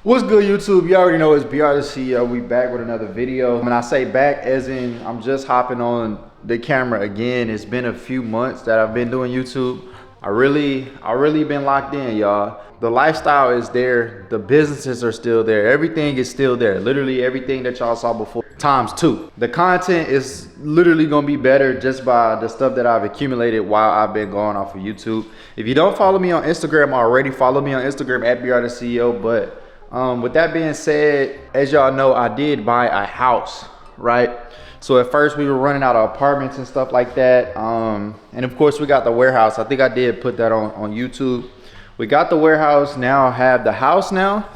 What's good, YouTube? You already know it's Brtheceo. We back with another video. When I say back, as in I'm just hopping on the camera again. It's been a few months that I've been doing YouTube. I really been locked in, y'all. The lifestyle is there. The businesses are still there. Everything is still there. Literally everything that y'all saw before ×2. The content is literally gonna be better just by the stuff that I've accumulated while I've been going off of YouTube. If you don't follow me on Instagram already, follow me on Instagram at Brtheceo. But with that being said, as y'all know, I did buy a house, right? So at first we were running out of apartments and stuff like that. And of course we got the warehouse. I think I did put that on YouTube. We got the warehouse, now I have the house now.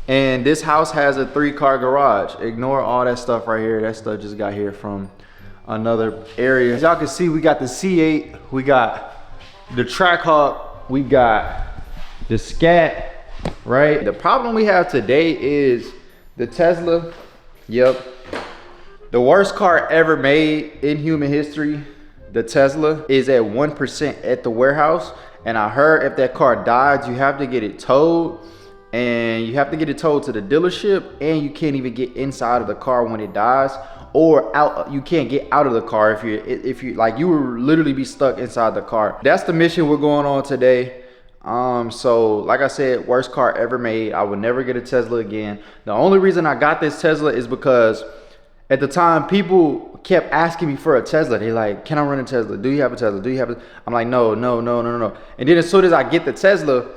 And this house has a 3-car garage. Ignore all that stuff right here. That stuff just got here from another area. As y'all can see, we got the C8, we got the Trackhawk, we got the Scat. Right, the problem we have today is the Tesla. Yep, the worst car ever made in human history. The Tesla is at 1% at the warehouse, and I heard if that car dies, you have to get it towed, and you have to get it towed to the dealership, and you can't even get inside of the car when it dies, or out. You can't get out of the car if you like, you will literally be stuck inside the car. That's the mission we're going on today. So like I said, worst car ever made. I would never get a Tesla again. The only reason I got this Tesla is because at the time people kept asking me for a Tesla. They like, can I run a Tesla? Do you have a Tesla? Do you have a? I'm like, no. And then as soon as I get the Tesla,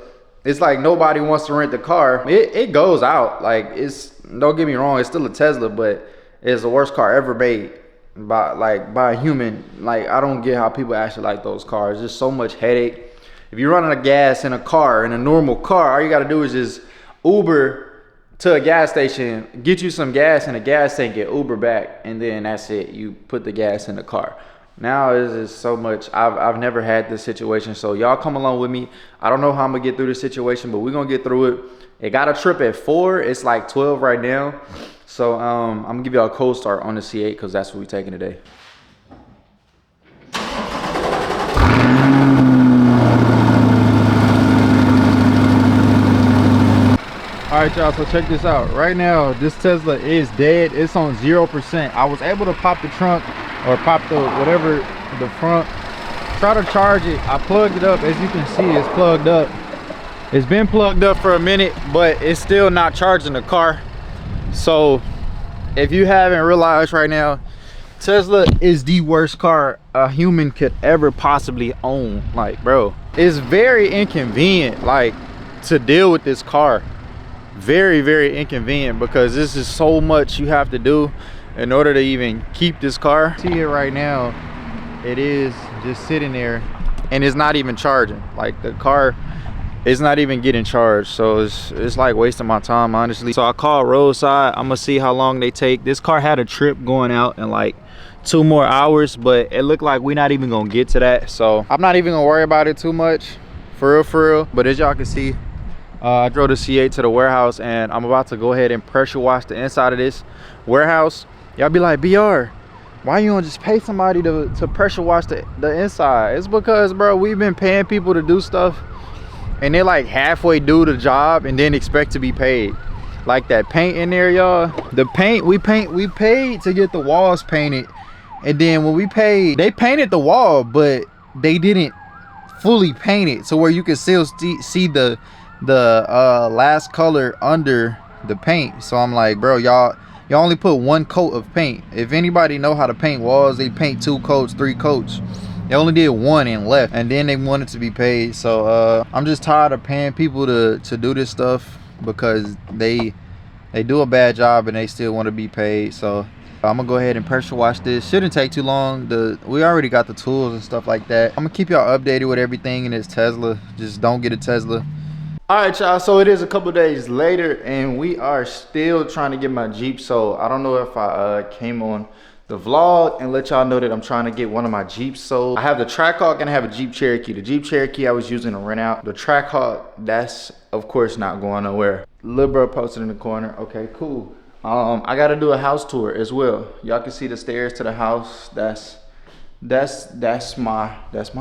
it's like nobody wants to rent the car. It goes out. Like, it's, don't get me wrong, it's still a Tesla, but it's the worst car ever made by a human. Like, I don't get how people actually like those cars. There's so much headache. If you're running a gas in a car, in a normal car, all you gotta do is just Uber to a gas station, get you some gas in a gas tank, get Uber back, and then that's it. You put the gas in the car. Now it's just so much. I've never had this situation, so y'all come along with me. I don't know how I'm gonna get through this situation, but we're gonna get through it. It got a trip at 4. It's like 12 right now. So I'm gonna give y'all a cold start on the C8 because that's what we're taking today. All right, y'all, so check this out. Right now, this Tesla is dead. It's on 0%. I was able to pop the trunk or pop the whatever, the front, try to charge it. I plugged it up. As you can see, it's plugged up. It's been plugged up for a minute, but it's still not charging the car. So if you haven't realized right now, Tesla is the worst car a human could ever possibly own. Like, bro, it's very inconvenient, like, to deal with this car. Very inconvenient because this is so much you have to do in order to even keep this car. See it right now, it is just sitting there and it's not even charging. Like, the car is not even getting charged, so it's like wasting my time, honestly. So I called roadside. I'm gonna see how long they take. This car had a trip going out in like 2 more hours, but it looked like we're not even gonna get to that, so I'm not even gonna worry about it too much, for real. But as y'all can see, I drove the C8 to the warehouse, and I'm about to go ahead and pressure wash the inside of this warehouse. Y'all be like, BR, why you don't just pay somebody to pressure wash the inside? It's because, bro, we've been paying people to do stuff, and they like halfway do the job and then expect to be paid. Like that paint in there, y'all. The paint, we paid to get the walls painted, and then when we paid, they painted the wall, but they didn't fully paint it, so where you can still see the last color under the paint. So I'm like, bro, y'all only put 1 coat of paint. If anybody know how to paint walls, they paint 2 coats, 3 coats. They only did 1 and left, and then they wanted to be paid. So I'm just tired of paying people to do this stuff because they do a bad job and they still want to be paid. So I'm gonna go ahead and pressure wash this. Shouldn't take too long. We already got the tools and stuff like that. I'm gonna keep y'all updated with everything in this Tesla. Just don't get a Tesla. All right, y'all, so it is a couple days later and we are still trying to get my Jeep sold. I don't know if I came on the vlog and let y'all know that I'm trying to get one of my Jeeps sold. I have the Trackhawk and I have a Jeep Cherokee. The Jeep Cherokee I was using to rent out. The Trackhawk, that's of course not going nowhere. Lil bro posted in the corner. Okay, cool. I gotta do a house tour as well. Y'all can see the stairs to the house. That's my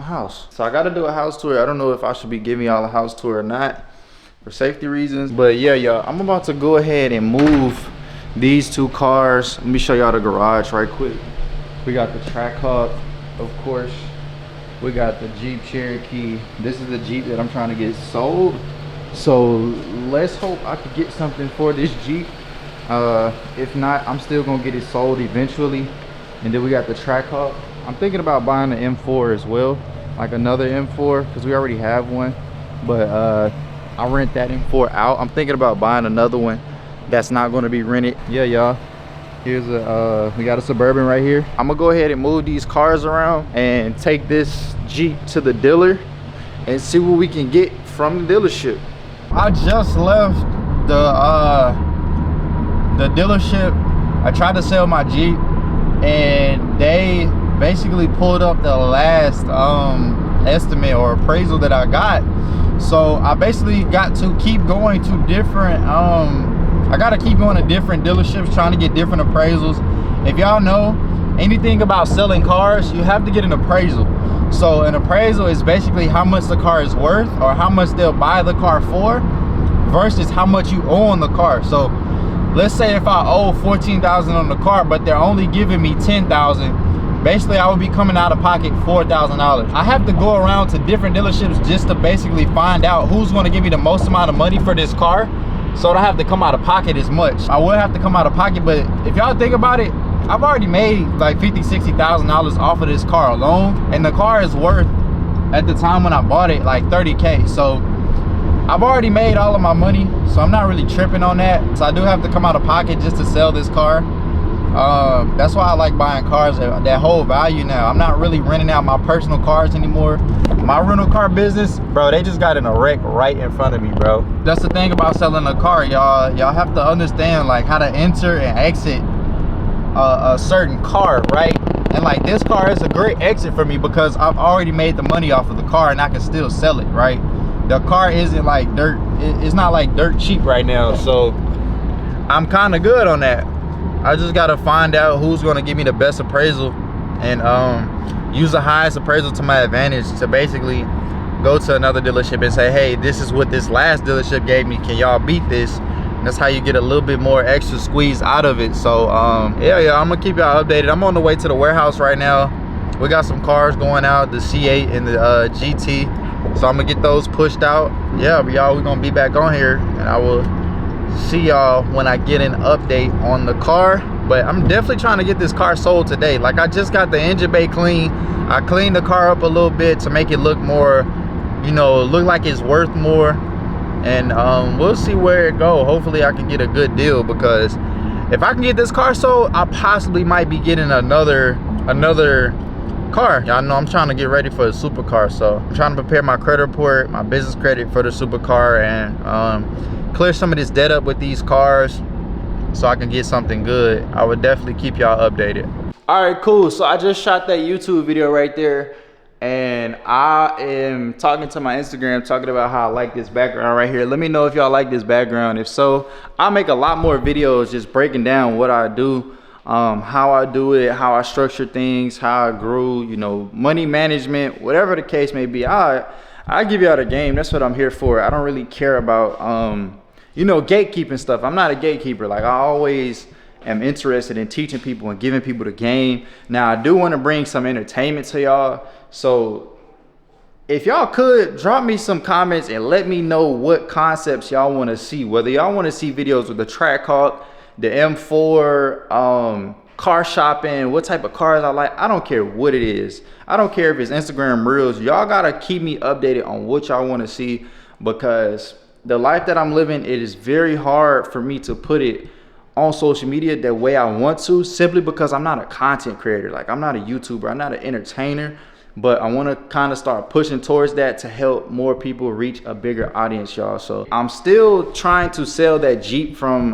house. So I gotta do a house tour. I don't know if I should be giving y'all a house tour or not. for safety reasons. But yeah, y'all, I'm about to go ahead and move these 2 cars. Let me show y'all the garage right quick. We got the Trackhawk, of course. We got the Jeep Cherokee. This is the Jeep that I'm trying to get sold. So let's hope I could get something for this Jeep. If not, I'm still gonna get it sold eventually. And then we got the Trackhawk. I'm thinking about buying the M4 as well, like another M4, because we already have one. But I rent that M4 out. I'm thinking about buying another one that's not gonna be rented. Yeah, y'all. Here's we got a Suburban right here. I'm gonna go ahead and move these cars around and take this Jeep to the dealer and see what we can get from the dealership. I just left the dealership. I tried to sell my Jeep and they basically pulled up the last estimate or appraisal that I got. So I basically got to keep going to different I gotta keep going to different dealerships trying to get different appraisals. If y'all know anything about selling cars, you have to get an appraisal. So an appraisal is basically how much the car is worth or how much they'll buy the car for versus how much you owe on the car. So let's say if I owe $14,000 on the car, but they're only giving me $10,000, basically I would be coming out of pocket $4,000. I have to go around to different dealerships just to basically find out who's going to give me the most amount of money for this car, so I don't have to come out of pocket as much. I will have to come out of pocket, but if y'all think about it, I've already made like $50,000-$60,000 off of this car alone, and the car is worth, at the time when I bought it, like 30K. So I've already made all of my money, so I'm not really tripping on that. So I do have to come out of pocket just to sell this car. That's why I like buying cars that hold value now. I'm not really renting out my personal cars anymore. My rental car business, bro, they just got in a wreck right in front of me, bro. That's the thing about selling a car, y'all. Y'all have to understand like how to enter and exit a certain car, right? And like this car is a great exit for me because I've already made the money off of the car and I can still sell it, right? The car isn't like dirt, it's not like dirt cheap right now, so I'm kind of good on that. I just gotta find out who's gonna give me the best appraisal and use the highest appraisal to my advantage to basically go to another dealership and say, hey, this is what this last dealership gave me, can y'all beat this? And that's how you get a little bit more extra squeeze out of it. So yeah, I'm gonna keep y'all updated. I'm on the way to the warehouse right now. We got some cars going out, the C8 and the GT, so I'm gonna get those pushed out. Yeah, y'all, we're gonna be back on here and I will see y'all when I get an update on the car. But I'm definitely trying to get this car sold today. Like I just got the engine bay clean. I cleaned the car up a little bit to make it look more, you know, look like it's worth more. And we'll see where it go. Hopefully I can get a good deal, because if I can get this car sold, I possibly might be getting another car. Y'all know I'm trying to get ready for a supercar, so I'm trying to prepare my credit report, my business credit for the supercar, and clear some of this debt up with these cars so I can get something good. I would definitely keep y'all updated. All right, cool. So I just shot that YouTube video right there, and I am talking to my Instagram, talking about how I like this background right here. Let me know if y'all like this background. If so, I'll make a lot more videos just breaking down what I do, how I do it, how I structure things, how I grew, you know, money management, whatever the case may be. I give y'all the game. That's what I'm here for. I don't really care about you know, gatekeeping stuff. I'm not a gatekeeper. Like, I always am interested in teaching people and giving people the game. Now, I do want to bring some entertainment to y'all. So if y'all could drop me some comments and let me know what concepts y'all want to see, whether y'all want to see videos with the Trackhawk, the M4, car shopping, what type of cars I like. I don't care what it is. I don't care if it's Instagram Reels. Y'all got to keep me updated on what y'all want to see, because the life that I'm living, it is very hard for me to put it on social media the way I want to, simply because I'm not a content creator. Like, I'm not a YouTuber, I'm not an entertainer, but I want to kind of start pushing towards that to help more people reach a bigger audience, y'all. So I'm still trying to sell that Jeep from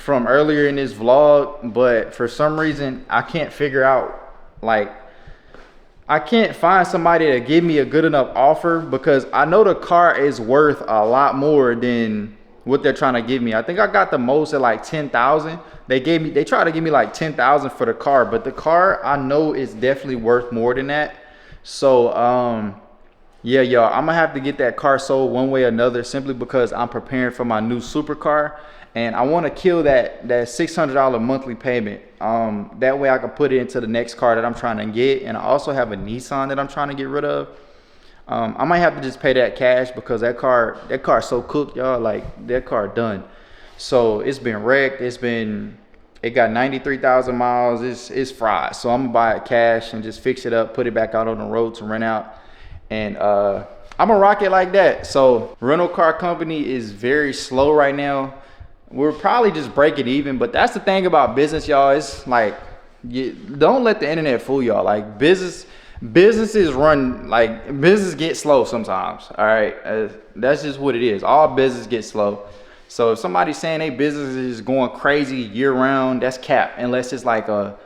earlier in this vlog, but for some reason I can't figure out, like, I can't find somebody to give me a good enough offer, because I know the car is worth a lot more than what they're trying to give me. I think I got the most at like 10,000. They tried to give me like 10,000 for the car, but the car I know is definitely worth more than that. So Yeah, y'all, I'm gonna have to get that car sold one way or another simply because I'm preparing for my new supercar, and I want to kill that $600 monthly payment. That way I can put it into the next car that I'm trying to get, and I also have a Nissan that I'm trying to get rid of. I might have to just pay that cash because that car's so cooked, y'all. Like, that car done. So it's been wrecked. It got 93,000 miles. It's fried. So I'm gonna buy it cash and just fix it up, put it back out on the road to rent out. And I'm gonna rock it like that. So rental car company is very slow right now. We're probably just breaking even, but that's the thing about business, y'all. It's like, don't let the internet fool y'all. Like, business get slow sometimes. All right, that's just what it is. All business gets slow. So if somebody's saying they business is going crazy year round, that's cap. Unless it's like a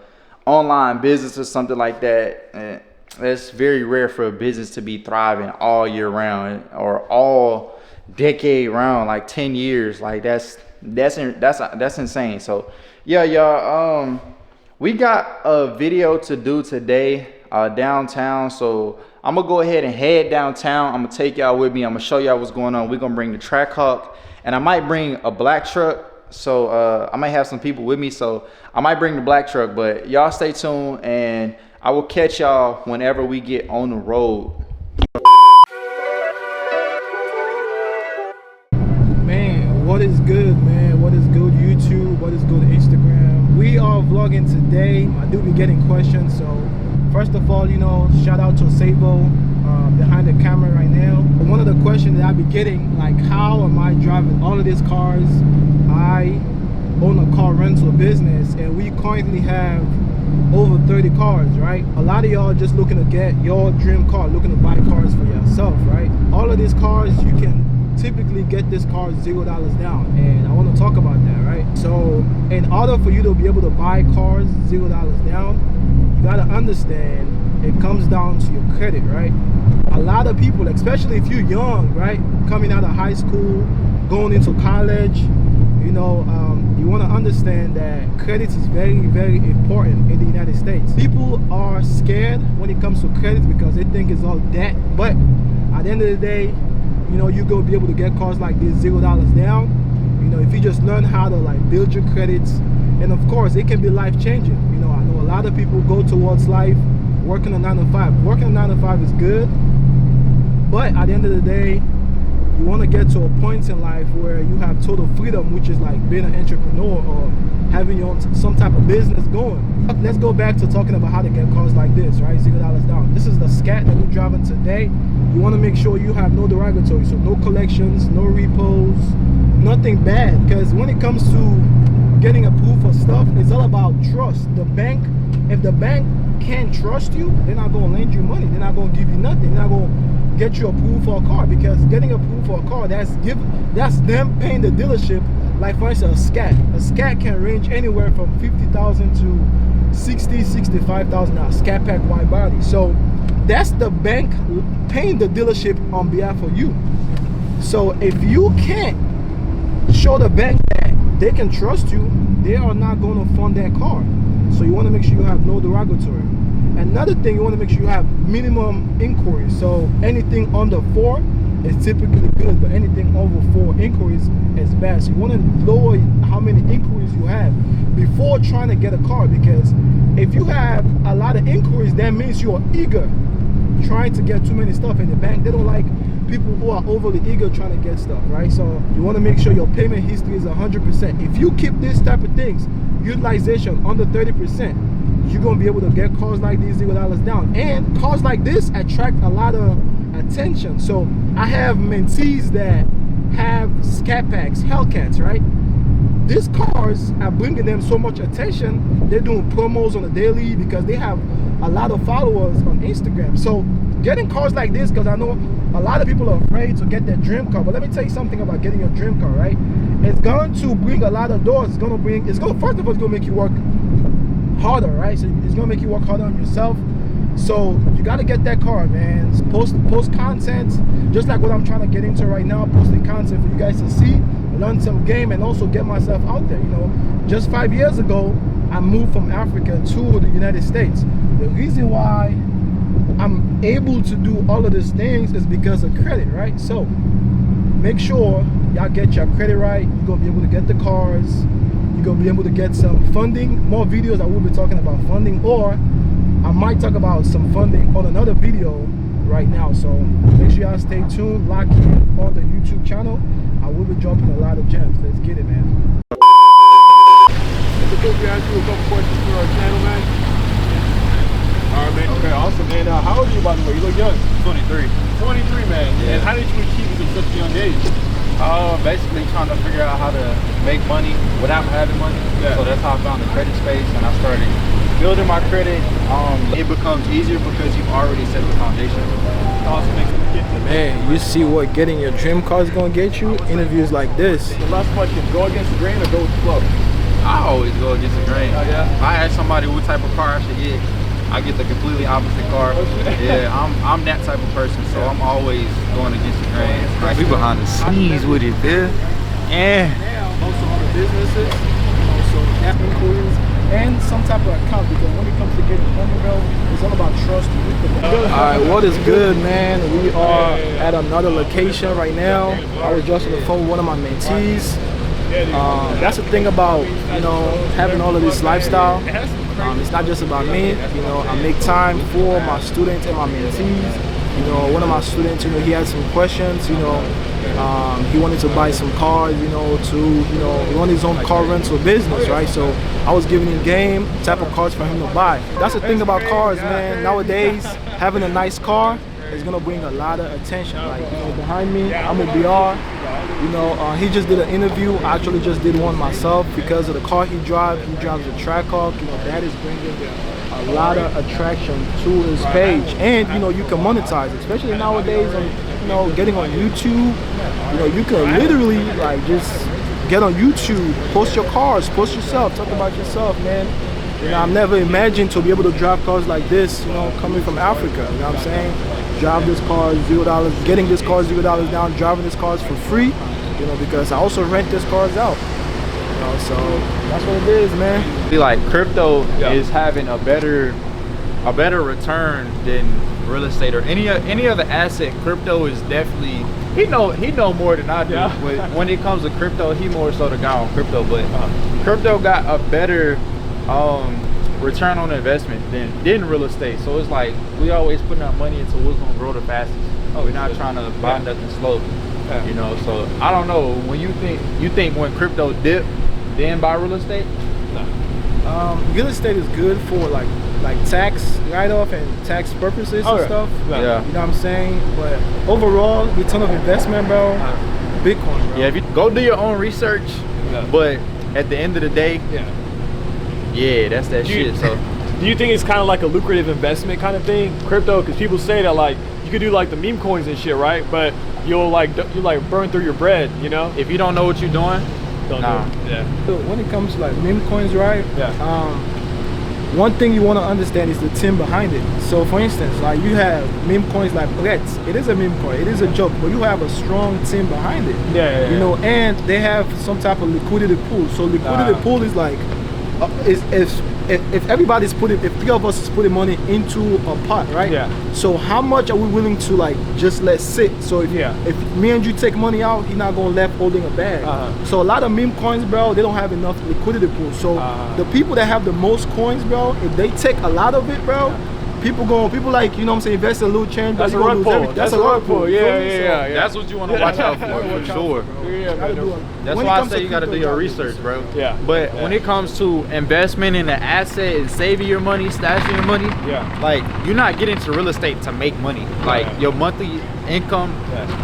online business or something like that. That's very rare for a business to be thriving all year round or all decade round, like 10 years. Like, that's insane. So yeah, y'all, we got a video to do today downtown. So I'm gonna go ahead and head downtown. I'm gonna take y'all with me. I'm gonna show y'all what's going on. We're gonna bring the Trackhawk, and I might bring a black truck. So I might have some people with me, so I might bring the black truck. But y'all stay tuned, and I will catch y'all whenever we get on the road. Man, what is good, man? What is good, YouTube? What is good, Instagram? We are vlogging today. I do be getting questions, so first of all, you know, shout out to Sabo behind the camera right now. One of the questions that I be getting, like, how am I driving all of these cars? I own a car rental business, and we currently have over 30 cars, right? A lot of y'all just looking to get your dream car, looking to buy cars for yourself, right? All of these cars, you can typically get this car $0 down, and I want to talk about that, right? So in order for you to be able to buy cars $0 down, you got to understand it comes down to your credit, right? A lot of people, especially if you're young, right, coming out of high school, going into college, you know, you want to understand that credit is very, very important in the United States. People are scared when it comes to credit because they think it's all debt. But at the end of the day, you know, you're going to be able to get cars like this $0 down. You know, if you just learn how to like build your credits. And of course, it can be life changing. You know, I know a lot of people go towards life working a 9 to 5. Working a 9 to 5 is good. But at the end of the day, you want to get to a point in life where you have total freedom, which is like being an entrepreneur or having your own some type of business going. Let's go back to talking about how to get cars like this, right? $0 down. This is the Scat that we're driving today. You want to make sure you have no derogatory, so no collections, no repos, nothing bad. Because when it comes to getting approved for stuff, it's all about trust. The bank, if the bank can't trust you, they're not going to lend you money. They're not going to give you nothing. They're not going to get you approved for a car, because getting approved for a car, that's them paying the dealership. Like for instance, a Scat can range anywhere from 50,000 to 60, 65,000 now. Scat Pack wide body. So that's the bank paying the dealership on behalf of you. So if you can't show the bank that they can trust you, they are not going to fund that car. So you want to make sure you have no derogatory. Another thing, you want to make sure you have minimum inquiries. So anything under 4 is typically good, but anything over 4 inquiries is bad. So you want to lower how many inquiries you have before trying to get a car, because if you have a lot of inquiries, that means you are eager trying to get too many stuff in the bank. They don't like people who are overly eager trying to get stuff, right? So you want to make sure your payment history is 100%. If you keep this type of things, utilization under 30%, you're going to be able to get cars like these $0 down. And cars like this attract a lot of attention. So I have mentees that have Scat Packs, Hellcats, right? These cars are bringing them so much attention. They're doing promos on a daily because they have a lot of followers on Instagram. So getting cars like this, because I know a lot of people are afraid to get their dream car, but let me tell you something about getting your dream car, right? It's going to bring a lot of doors. First of all, it's going to make you work harder, right? So it's gonna make you work harder on yourself. So you got to get that car, man. Post content, just like what I'm trying to get into right now, posting content for you guys to see, learn some game, and also get myself out there. You know, just 5 years ago, I moved from Africa to the United States. The reason why I'm able to do all of these things is because of credit, right? So make sure y'all get your credit right. You're gonna be able to get the cars. You're gonna be able to get some funding. More videos I will be talking about funding, or I might talk about some funding on another video right now. So make sure y'all stay tuned, lock in on the YouTube channel. I will be dropping a lot of gems. Let's get it, man. We ask you a couple questions for our channel, man. All right, man. Okay, awesome, man. How old are you, by the way? You look young. 23. 23, man. Yeah. And how did you achieve it at such a young age? Basically trying to figure out how to make money without having money. Yeah. So that's how I found the credit space, and I started building my credit. It becomes easier because you've already set the foundation. Also makes me get to Man, you see what getting your dream car is gonna get you? Interviews like this. the last question. Go against the grain or go with the flow? I always go against the grain. Oh, yeah? If I ask somebody what type of car I should get, I get the completely opposite car. Yeah, I'm that type of person, so I'm always going against the grain. We behind the scenes with it, man. Yeah. Also on the businesses, also app inquiries, and some type of account, because when it comes to getting money, bro, it's all about trust. Alright, what is good, man? We are at another location right now. I was just on the phone with one of my mentees. That's the thing about, you know, having all of this lifestyle. It's not just about me. You know, I make time for my students and my mentees. You know, one of my students, you know, he had some questions. You know, he wanted to buy some cars. You know, he wanted his own car rental business, right? So I was giving him game type of cars for him to buy. That's the thing about cars, man. Nowadays, having a nice car is gonna bring a lot of attention. Like, you know, behind me, I'm a BR. You know, he just did an interview. I actually just did one myself because of the car he drives. He drives a Trackhawk. You know, that is bringing a lot of attraction to his page. And, you know, you can monetize, especially nowadays on, you know, getting on YouTube. You know, you can literally, like, just get on YouTube, post your cars, post yourself, talk about yourself, man. You know, I've never imagined to be able to drive cars like this, you know, coming from Africa, you know what I'm saying? Drive this car $0, getting this car $0 down, driving this cars for free, you know, because I also rent this cars out, you know, so that's what it is, man. See, like, crypto is having a better return than real estate or any other asset. Crypto is definitely, he know more than I do. But when it comes to crypto, he more so the guy on crypto. But crypto got a better return on investment than real estate. So it's like we always putting our money into what's gonna grow the fastest. We're not trying to buy nothing slow. You know, so I don't know. When you think when crypto dip, then buy real estate? Real estate is good for like tax write-off and tax purposes and stuff. Yeah. You know what I'm saying? But overall, return of investment, bro, Bitcoin, bro. Yeah, if you go do your own research, but at the end of the day, yeah, that's that shit. So do you think it's kind of like a lucrative investment kind of thing, crypto? Because people say that, like, you could do like the meme coins and shit, right? But you'll like burn through your bread, you know? if you don't know what you're doing, Don't nah. do it. Yeah. So when it comes to like meme coins, right? Yeah. One thing you want to understand is the team behind it. So for instance, like you have meme coins like Brtheceo. It is a meme coin, it is a joke, but you have a strong team behind it. Yeah. You know, and they have some type of liquidity pool. So liquidity pool is like, if everybody's putting, if three of us is putting money into a pot, right? Yeah. So how much are we willing to like just let sit? So if me and you take money out, he's not gonna left holding a bag. So a lot of meme coins, bro, they don't have enough liquidity pool. So the people that have the most coins, bro, if they take a lot of it, bro, people like, you know what I'm saying, invest a little change, but That's a rug pull. That's a rug pull. Yeah. That's what you want to watch out for sure. That's why I say you got to do your research, bro. Yeah. But when it comes to investment in an asset and saving your money, stashing your money, like, you're not getting to real estate to make money. Like, your monthly income,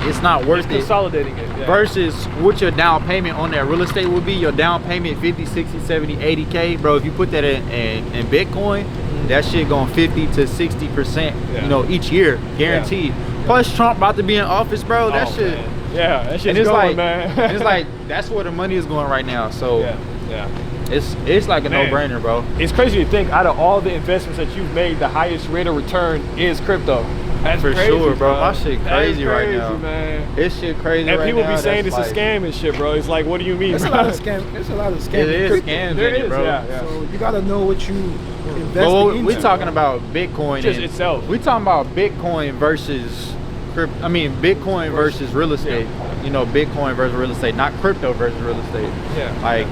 it's not worth it. Consolidating it. Versus what your down payment on that real estate would be. Your down payment 50, 60, 70, 80K. Bro, if you put that in Bitcoin, that shit going 50 to 60%, you know, each year, guaranteed. Plus Trump about to be in office, bro. That shit. Man. Yeah, that shit's going, like, man. It's like, that's where the money is going right now. So it's like a no-brainer, bro. It's crazy to think out of all the investments that you've made, the highest rate of return is crypto. That's For crazy, sure, bro. My shit That is crazy right now. man. This shit crazy And right people now. be saying That's it's a scam and shit, bro. It's like, what do you mean? There's a bro? lot of scam. There's a lot of scam. It is scams There in it, is, bro. yeah. So you gotta know what you invest But into. we talking about Bitcoin Just and- itself. We talking about Bitcoin versus Bitcoin versus real estate. Yeah. You know, Bitcoin versus real estate, not crypto versus real estate. Yeah. Like,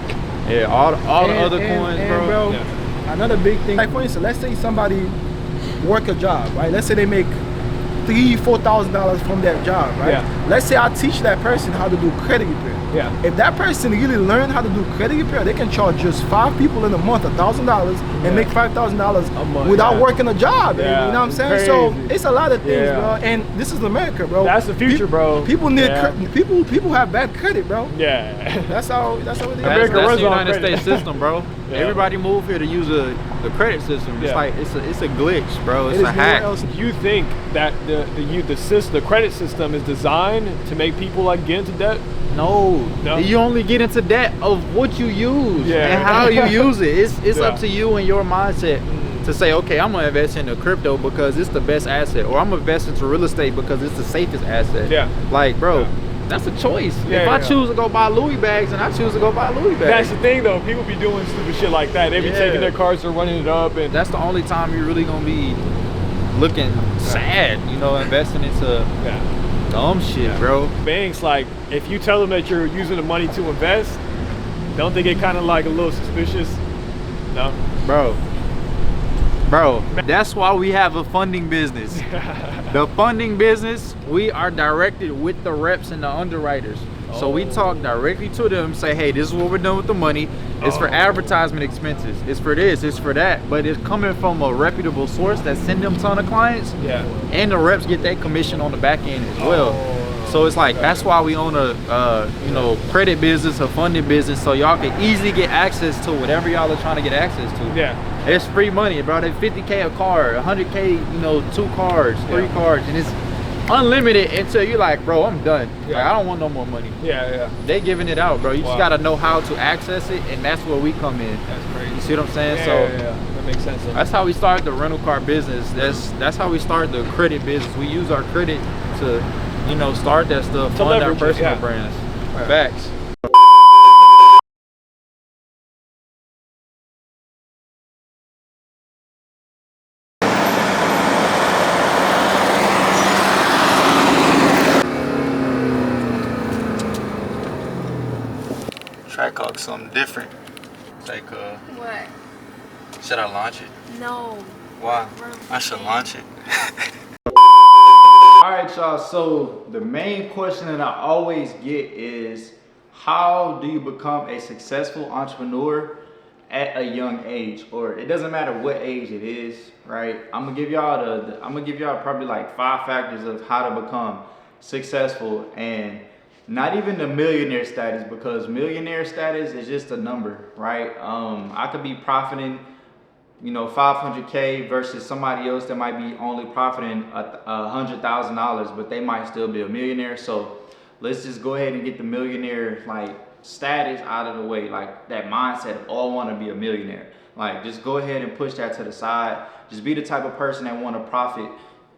yeah, all the other coins, bro. Yeah. Another big thing, like for instance, let's say somebody work a job, right? Let's say they make $3,000-$4,000 from their job, right? Yeah. Let's say I teach that person how to do credit repair. Yeah. If that person really learn how to do credit repair, they can charge just 5 people in a month $1,000 and make $5,000 A month, without yeah. working a job. Yeah, You know what I'm it's saying? So crazy. it's a lot of things, Yeah. bro. And this is America, bro. That's the future, bro. People need Yeah. people have bad credit, bro. Yeah. That's how it is. That's America the runs on United credit. States system, bro. Yeah. Everybody move here to use the credit system. It's Yeah. like it's a glitch, bro. It's It a is nowhere hack. else. You think that the credit system is designed to make people like get into debt? No, No? you only get into debt of what you use Yeah. and how you use it. It's Yeah. up to you and your mindset to say, okay, I'm gonna invest into crypto because it's the best asset, or I'm gonna invest into real estate because it's the safest asset. Yeah. Like, bro, Yeah. that's a choice. Yeah, if I yeah. choose to go buy Louis bags, and I choose to go buy Louis That's bags. the thing, though. People be doing stupid shit like that. They be Yeah. taking their cards and running it up, and That's the only time you're really gonna be looking sad, you know, investing into yeah. dumb shit, bro. Banks, like, if you tell them that you're using the money to invest, don't they get kind of like a little suspicious? No. Bro, that's why we have a funding business. The funding business, we are directed with the reps and the underwriters. So we talk directly to them, say, hey, this is what we're doing with the money. It's for advertisement expenses. It's for this, it's for that. But it's coming from a reputable source that send them ton of clients. Yeah. And the reps get their commission on the back end as well. So it's like, that's why we own a credit business, a funding business, so y'all can easily get access to whatever y'all are trying to get access to. Yeah. It's free money, bro. They 50K a card, 100K, 2 cards, 3 Yeah. cards, and it's unlimited until you're like, bro, I'm done. Yeah. Like, I don't want no more money. Yeah. They giving it out, bro. You Wow. just gotta know how to access it, and that's where we come in. That's crazy. You see what I'm saying? Yeah, So yeah. That makes sense. that's how we started the rental car business. That's how we started the credit business. We use our credit to, start that stuff, fund our leverage it, personal yeah. brands. Right. Facts. Try call something different. Like, What? should I launch it? No. Why? I should launch it. Alright, y'all, so the main question that I always get is, how do you become a successful entrepreneur at a young age? Or it doesn't matter what age it is, right? I'm gonna give y'all probably like 5 factors of how to become successful, and not even the millionaire status, because millionaire status is just a number, right? I could be profiting, 500K versus somebody else that might be only profiting $100,000, but they might still be a millionaire. So let's just go ahead and get the millionaire status out of the way, like that mindset of, oh, I want to be a millionaire. Like, just go ahead and push that to the side. Just be the type of person that want to profit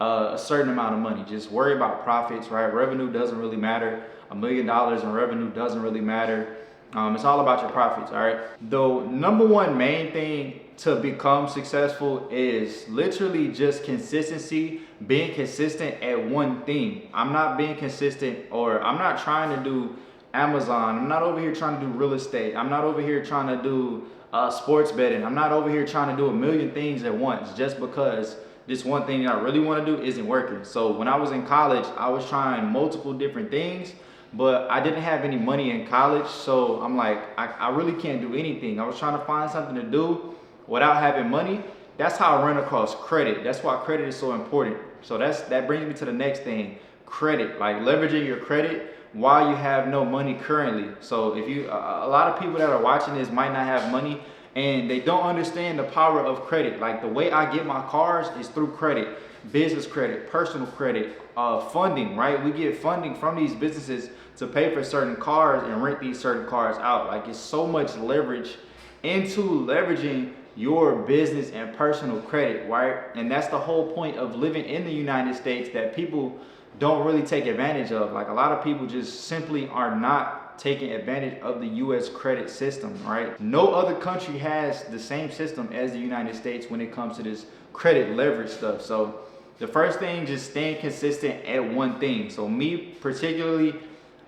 a certain amount of money. Just worry about profits, right? Revenue doesn't really matter. $1 million in revenue doesn't really matter. It's all about your profits, all right? The number one main thing to become successful is literally just consistency, being consistent at one thing. I'm not being consistent, or I'm not trying to do Amazon. I'm not over here trying to do real estate. I'm not over here trying to do sports betting. I'm not over here trying to do a million things at once just because this one thing that I really want to do isn't working. So when I was in college, I was trying multiple different things, but I didn't have any money in college. So I'm like, I really can't do anything. I was trying to find something to do without having money. That's how I ran across credit. That's why credit is so important. So that brings me to the next thing, credit, like leveraging your credit while you have no money currently. So if you, a lot of people that are watching this might not have money, and they don't understand the power of credit. Like, the way I get my cars is through credit, business credit, personal credit, funding, right? We get funding from these businesses to pay for certain cars and rent these certain cars out. Like, it's so much leverage into leveraging your business and personal credit, right? And that's the whole point of living in the United States that people don't really take advantage of. Like a lot of people just simply are not taking advantage of the US credit system, right? No other country has the same system as the United States when it comes to this credit leverage stuff. So the first thing, just staying consistent at one thing. So me particularly,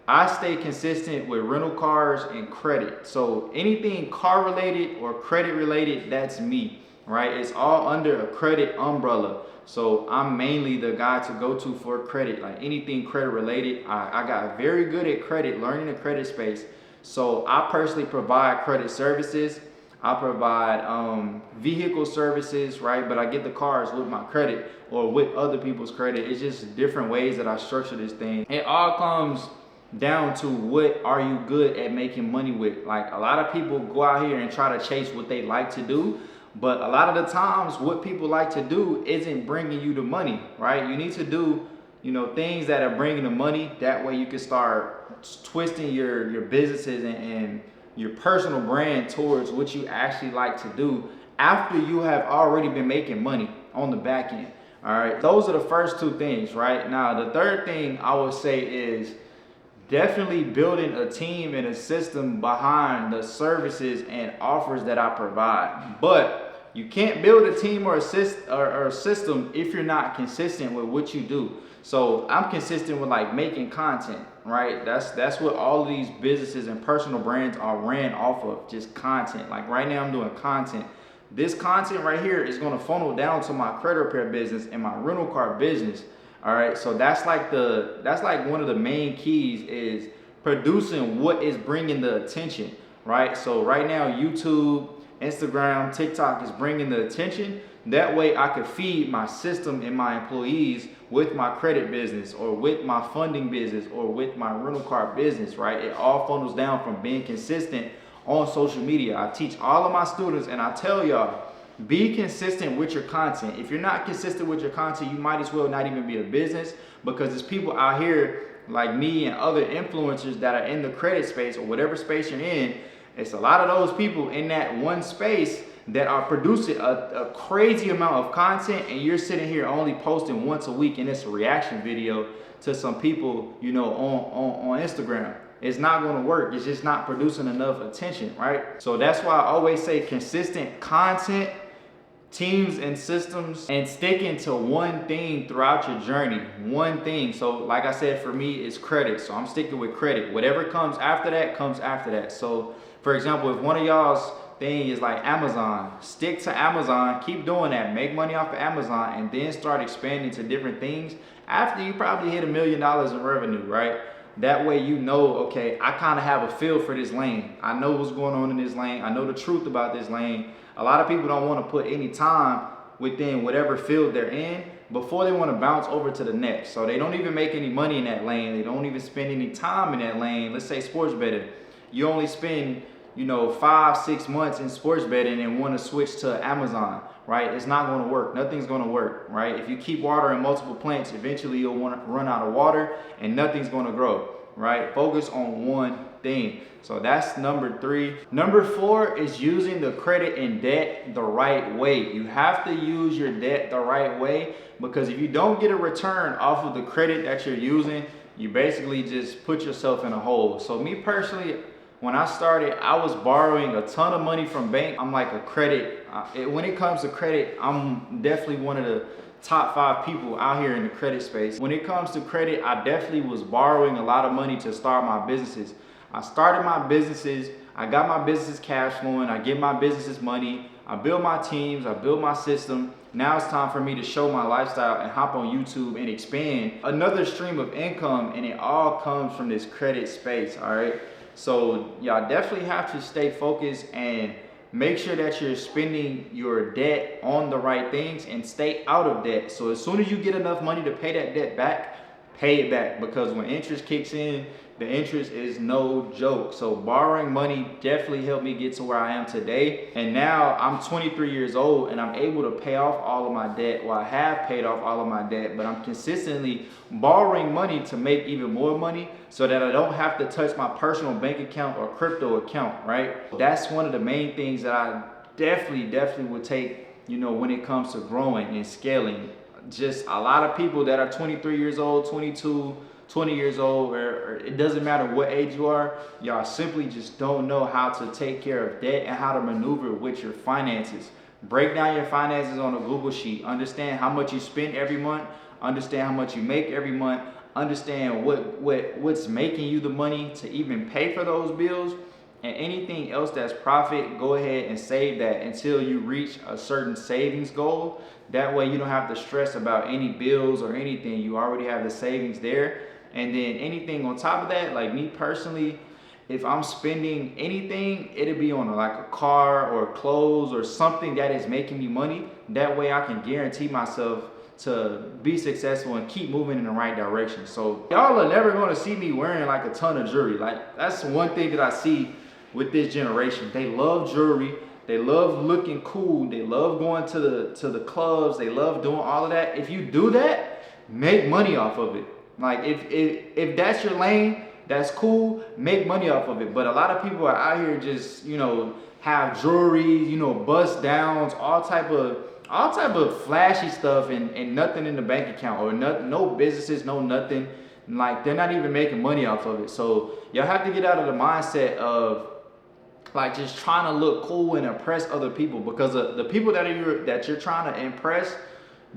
I stay consistent with rental cars and credit. So anything car related or credit related, that's me, right? It's all under a credit umbrella. So I'm mainly the guy to go to for credit. Like anything credit related, I got very good at credit, learning the credit space. So I personally provide credit services. I provide vehicle services, right? But I get the cars with my credit or with other people's credit. It's just different ways that I structure this thing. It all comes down to what are you good at making money with. Like a lot of people go out here and try to chase what they like to do, but a lot of the times what people like to do isn't bringing you the money, right? You need to do, things that are bringing the money. That way you can start twisting your businesses and your personal brand towards what you actually like to do after you have already been making money on the back end. All right, those are the first two things, right? Now the third thing I would say is definitely building a team and a system behind the services and offers that I provide. But you can't build a team or a system if you're not consistent with what you do. So I'm consistent with like making content, right? That's what all of these businesses and personal brands are ran off of, just content. Like right now I'm doing content. This content right here is going to funnel down to my credit repair business and my rental car business. All right, so that's like one of the main keys is producing what is bringing the attention, right? So right now YouTube, Instagram, TikTok is bringing the attention. That way I could feed my system and my employees with my credit business or with my funding business or with my rental car business, right? It all funnels down from being consistent on social media. I teach all of my students and I tell y'all, be consistent with your content. If you're not consistent with your content, you might as well not even be a business, because there's people out here like me and other influencers that are in the credit space or whatever space you're in. It's a lot of those people in that one space that are producing a crazy amount of content, and you're sitting here only posting once a week and it's a reaction video to some people, on Instagram. It's not going to work. It's just not producing enough attention, right? So that's why I always say consistent content, teams and systems, and sticking to one thing throughout your journey. One thing. So like I said, for me, it's credit. So I'm sticking with credit. Whatever comes after that comes after that. So for example, if one of y'all's thing is like Amazon, stick to Amazon, keep doing that, make money off of Amazon, and then start expanding to different things after you probably hit $1 million in revenue, right? That way okay, I kind of have a feel for this lane. I know what's going on in this lane. I know the truth about this lane. A lot of people don't want to put any time within whatever field they're in before they want to bounce over to the next. So they don't even make any money in that lane. They don't even spend any time in that lane. Let's say sports betting. You only spend 5-6 months in sports betting and want to switch to Amazon, right? It's not going to work. Nothing's going to work, right? If you keep watering multiple plants, eventually you'll want to run out of water and nothing's going to grow, right? Focus on one thing. So that's number 3. Number 4 is using the credit and debt the right way. You have to use your debt the right way, because if you don't get a return off of the credit that you're using, you basically just put yourself in a hole. So me personally, when I started, I was borrowing a ton of money from bank. I'm like a credit, when it comes to credit, I'm definitely one of the top 5 people out here in the credit space. When it comes to credit, I definitely was borrowing a lot of money to start my businesses. I started my businesses, I got my businesses cash flowing, I give my businesses money, I build my teams, I build my system. Now it's time for me to show my lifestyle and hop on YouTube and expand another stream of income, and it all comes from this credit space, all right? So y'all definitely have to stay focused and make sure that you're spending your debt on the right things and stay out of debt. So as soon as you get enough money to pay that debt back, pay it back, because when interest kicks in, the interest is no joke. So borrowing money definitely helped me get to where I am today. And now I'm 23 years old and I'm able to pay off all of my debt. Well, I have paid off all of my debt, but I'm consistently borrowing money to make even more money so that I don't have to touch my personal bank account or crypto account, right? That's one of the main things that I definitely would take, you know, when it comes to growing and scaling. Just a lot of people that are 23 years old, 22, 20 years old, or it doesn't matter what age you are, y'all simply just don't know how to take care of debt and how to maneuver with your finances. Break down your finances on a Google sheet. Understand how much you spend every month. Understand how much you make every month. Understand what's making you the money to even pay for those bills. And anything else that's profit, go ahead and save that until you reach a certain savings goal. That way you don't have to stress about any bills or anything. You already have the savings there. And then anything on top of that, like me personally, if I'm spending anything, it'll be on like a car or clothes or something that is making me money. That way I can guarantee myself to be successful and keep moving in the right direction. So y'all are never gonna see me wearing like a ton of jewelry. Like that's one thing that I see with this generation. They love jewelry. They love looking cool. They love going to the clubs. They love doing all of that. If you do that, make money off of it. Like if that's your lane, that's cool. Make money off of it. But a lot of people are out here just, you know, have jewelry, you know, bust downs, all type of flashy stuff and nothing in the bank account, or no businesses, no nothing. Like they're not even making money off of it. So y'all have to get out of the mindset of like just trying to look cool and impress other people, because the people that you're trying to impress,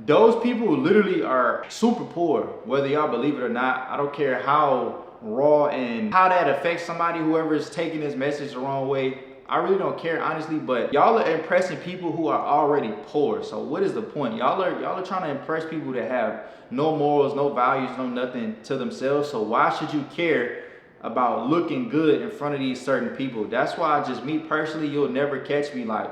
those people literally are super poor, whether y'all believe it or not. I don't care how raw and how that affects somebody, whoever is taking this message the wrong way. I really don't care, honestly, but y'all are impressing people who are already poor. So what is the point? Y'all are trying to impress people that have no morals, no values, no nothing to themselves. So why should you care about looking good in front of these certain people? That's why, just me personally, you'll never catch me like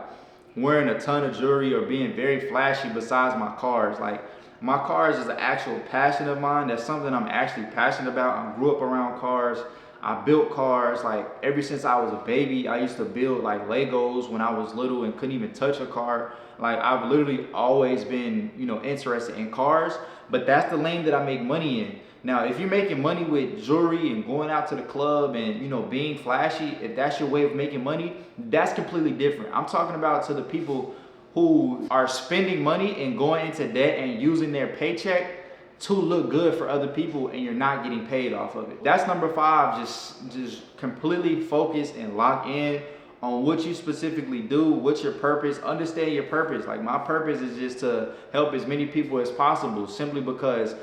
wearing a ton of jewelry or being very flashy besides my cars. Like my cars is an actual passion of mine. That's something I'm actually passionate about. I grew up around cars. I built cars like ever since I was a baby. I used to build like Legos when I was little and couldn't even touch a car. Like I've literally always been, you know, interested in cars, but that's the lane that I make money in. Now, if you're making money with jewelry and going out to the club and, you know, being flashy, if that's your way of making money, that's completely different. I'm talking about to the people who are spending money and going into debt and using their paycheck to look good for other people, and you're not getting paid off of it. That's number 5. Just completely focus and lock in on what you specifically do. What's your purpose? Understand your purpose. Like my purpose is just to help as many people as possible, simply because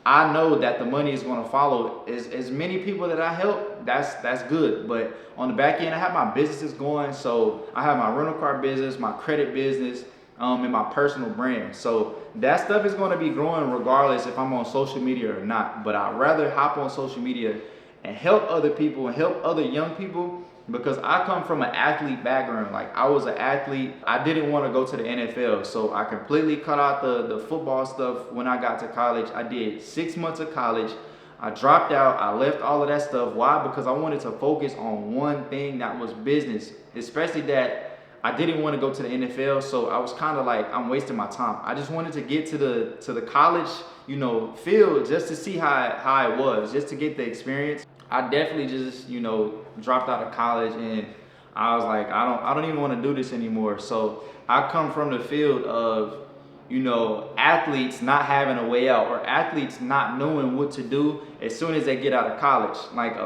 I know that the money is going to follow. As many people that I help, that's good. But on the back end, I have my businesses going. So I have my rental car business, my credit business, and my personal brand. So that stuff is going to be growing regardless if I'm on social media or not. But I'd rather hop on social media and help other people and help other young people, because I come from an athlete background. Like I was an athlete. I didn't want to go to the NFL. So I completely cut out the football stuff when I got to college. I did 6 months of college. I dropped out. I left all of that stuff. Why? Because I wanted to focus on one thing, that was business, especially that I didn't want to go to the NFL. So I was kind of like, I'm wasting my time. I just wanted to get to the college, you know, field, just to see how it was, just to get the experience. I definitely just, you know, dropped out of college, and I was like, I don't even want to do this anymore. So I come from the field of, you know, athletes not having a way out, or athletes not knowing what to do as soon as they get out of college. Like,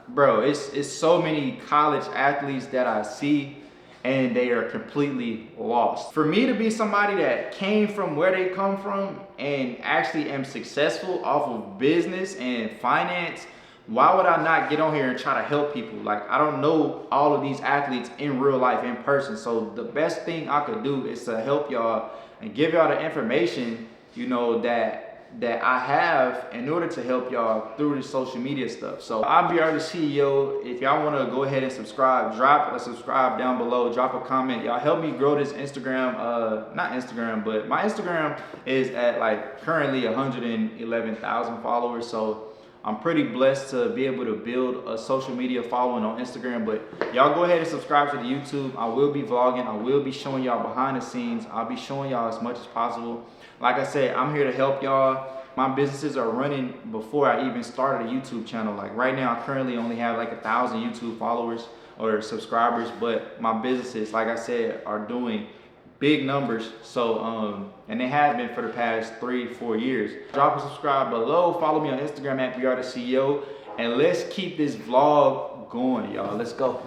bro, it's so many college athletes that I see, and they are completely lost. For me to be somebody that came from where they come from and actually am successful off of business and finance, why would I not get on here and try to help people? Like, I don't know all of these athletes in real life, in person. So the best thing I could do is to help y'all and give y'all the information, you know, that I have in order to help y'all through the social media stuff. So I'm Brtheceo. If y'all want to go ahead and subscribe, drop a subscribe down below, drop a comment. Y'all help me grow this Instagram, not Instagram, but my Instagram is at like currently 111,000 followers. So I'm pretty blessed to be able to build a social media following on Instagram. But y'all go ahead and subscribe to the YouTube. I will be vlogging. I will be showing y'all behind the scenes. I'll be showing y'all as much as possible. Like I said, I'm here to help y'all. My businesses are running before I even started a YouTube channel. Like right now, I currently only have like 1,000 YouTube followers. or subscribers, but my businesses, like I said, are doing big numbers. So and they have been for the past 3-4 years. Drop a subscribe below, follow me on Instagram at Brtheceo, and let's keep this vlog going, y'all. Let's go.